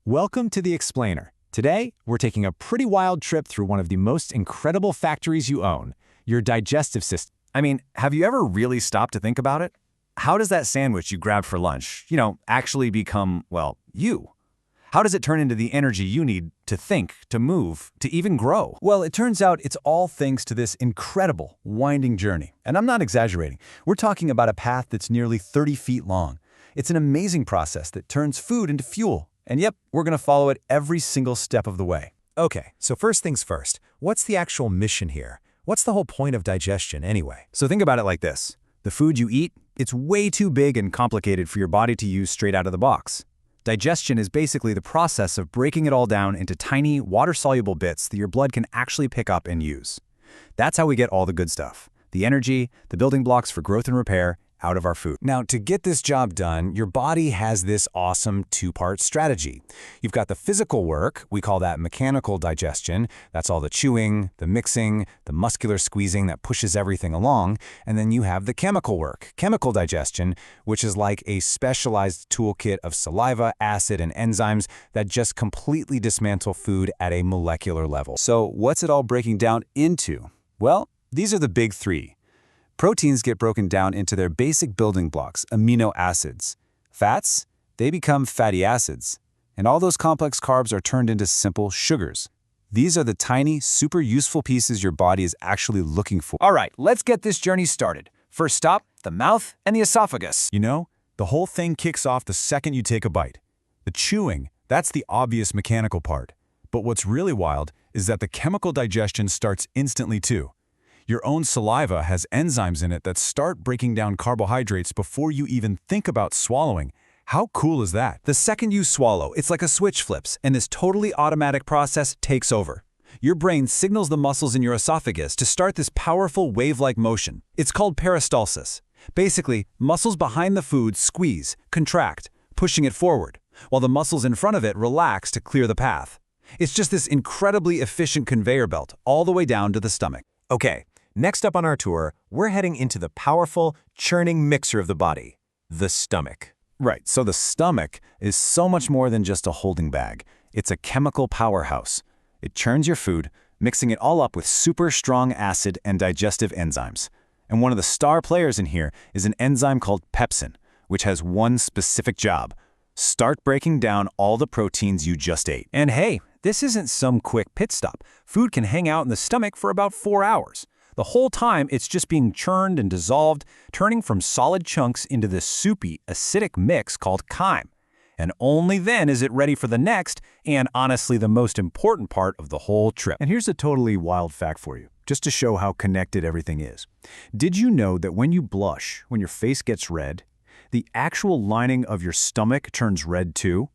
Welcome to The Explainer. Today, we're taking a pretty wild trip through one of the most incredible factories you own, your digestive system. I mean, have you ever really stopped to think about it? How does that sandwich you grabbed for lunch, actually become, well, you? How does it turn into the energy you need to think, to move, to even grow? Well, it turns out it's all thanks to this incredible, winding journey. And I'm not exaggerating. We're talking about a path that's nearly 30 feet long. It's an amazing process that turns food into fuel. And yep, we're going to follow it every single step of the way. Okay, so first things first, what's the actual mission here? What's the whole point of digestion anyway? So think about it like this. The food you eat, it's way too big and complicated for your body to use straight out of the box. Digestion is basically the process of breaking it all down into tiny, water-soluble bits that your blood can actually pick up and use. That's how we get all the good stuff. The energy, the building blocks for growth and repair, out of our food. Now, to get this job done, your body has this awesome two-part strategy. You've got the physical work, we call that mechanical digestion. That's all the chewing, the mixing, the muscular squeezing that pushes everything along. And then you have the chemical work, chemical digestion, which is like a specialized toolkit of saliva, acid, and enzymes that just completely dismantle food at a molecular level. So what's it all breaking down into? Well, these are the big three. Proteins get broken down into their basic building blocks, amino acids. Fats, they become fatty acids. And all those complex carbs are turned into simple sugars. These are the tiny, super useful pieces your body is actually looking for. All right, let's get this journey started. First stop, the mouth and the esophagus. You know, the whole thing kicks off the second you take a bite. The chewing, that's the obvious mechanical part. But what's really wild is that the chemical digestion starts instantly too. Your own saliva has enzymes in it that start breaking down carbohydrates before you even think about swallowing. How cool is that? The second you swallow, it's like a switch flips, and this totally automatic process takes over. Your brain signals the muscles in your esophagus to start this powerful wave-like motion. It's called peristalsis. Basically, muscles behind the food squeeze, contract, pushing it forward, while the muscles in front of it relax to clear the path. It's just this incredibly efficient conveyor belt all the way down to the stomach. Okay. Next up on our tour, we're heading into the powerful, churning mixer of the body, the stomach. Right, so the stomach is so much more than just a holding bag. It's a chemical powerhouse. It churns your food, mixing it all up with super strong acid and digestive enzymes. And one of the star players in here is an enzyme called pepsin, which has one specific job: start breaking down all the proteins you just ate. And hey, this isn't some quick pit stop. Food can hang out in the stomach for about 4 hours. The whole time, it's just being churned and dissolved, turning from solid chunks into this soupy, acidic mix called chyme. And only then is it ready for the next, and honestly the most important part of the whole trip. And here's a totally wild fact for you, just to show how connected everything is. Did you know that when you blush, when your face gets red, the actual lining of your stomach turns red too?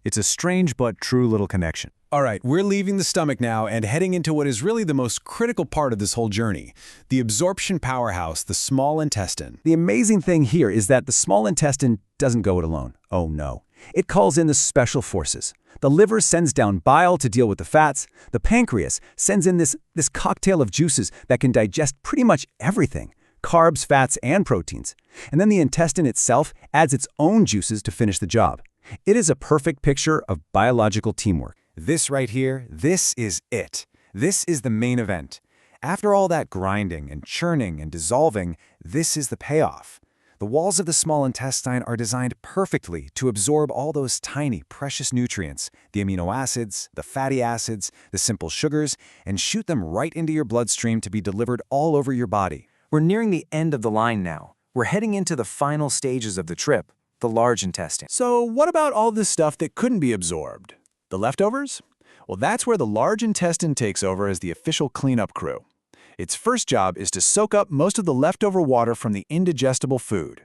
It's a strange but true little connection. All right, we're leaving the stomach now and heading into what is really the most critical part of this whole journey, the absorption powerhouse, the small intestine. The amazing thing here is that the small intestine doesn't go it alone. Oh no. It calls in the special forces. The liver sends down bile to deal with the fats. The pancreas sends in this cocktail of juices that can digest pretty much everything: carbs, fats, and proteins. And then the intestine itself adds its own juices to finish the job. It is a perfect picture of biological teamwork. This right here, this is it. This is the main event. After all that grinding and churning and dissolving, this is the payoff. The walls of the small intestine are designed perfectly to absorb all those tiny, precious nutrients, the amino acids, the fatty acids, the simple sugars, and shoot them right into your bloodstream to be delivered all over your body. We're nearing the end of the line now. We're heading into the final stages of the trip, the large intestine. So what about all this stuff that couldn't be absorbed? The leftovers? Well, that's where the large intestine takes over as the official cleanup crew. Its first job is to soak up most of the leftover water from the indigestible food.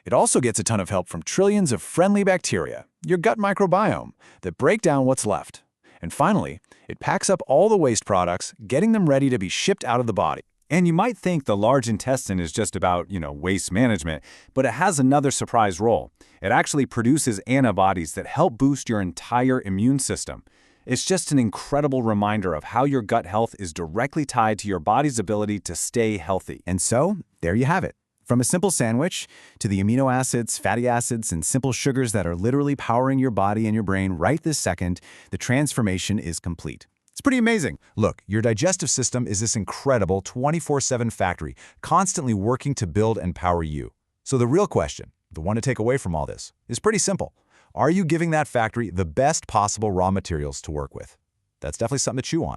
It also gets a ton of help from trillions of friendly bacteria, your gut microbiome, that break down what's left. And finally, it packs up all the waste products, getting them ready to be shipped out of the body. And you might think the large intestine is just about, waste management, but it has another surprise role. It actually produces antibodies that help boost your entire immune system. It's just an incredible reminder of how your gut health is directly tied to your body's ability to stay healthy. And so, there you have it. From a simple sandwich to the amino acids, fatty acids, and simple sugars that are literally powering your body and your brain right this second, the transformation is complete. It's pretty amazing. Look, your digestive system is this incredible 24/7 factory, constantly working to build and power you. So the real question, the one to take away from all this, is pretty simple. Are you giving that factory the best possible raw materials to work with? That's definitely something to chew on.